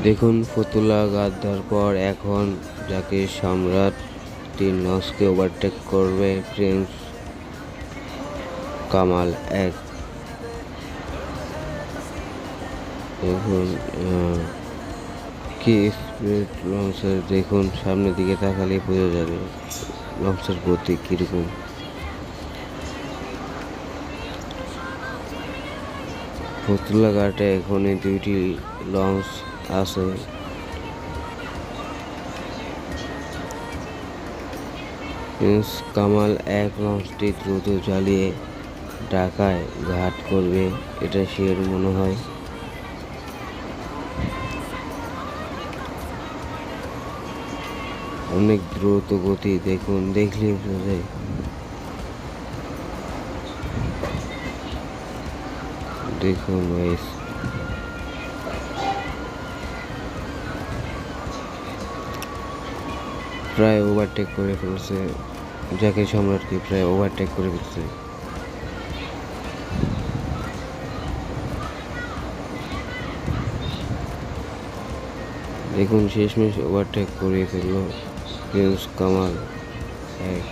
দেখুন ফতুল্লা গাদ্দার পর এখন জাকির সম্রাট 3 লঞ্চকে ওভারটেক করবে প্রিন্স কামাল 1। দেখুন কি স্পিড লঞ্চের, দেখুন সামনের দিকে তাকালে বোঝা যাবে লঞ্চের গতি কিরকম। ফতুল্লা ঘাটে এখনই 2টি লঞ্চ আছে। প্রিন্স কামাল 1 লঞ্চটি দ্রুত চালিয়ে ঢাকায় ঘাট করবে, এটা শিওর মনে হয়। অনেক দ্রুত গতি, দেখুন দেখলে বোঝা যায়। দেখুন গাইস, প্রায় ওভারটেক করে ফেলছে, জাকির সম্রাটকে প্রায় ওভারটেক করে ফেলছে। দেখুন শেষমেশ ওভারটেক করে ফেললো প্রিন্স কামাল 1।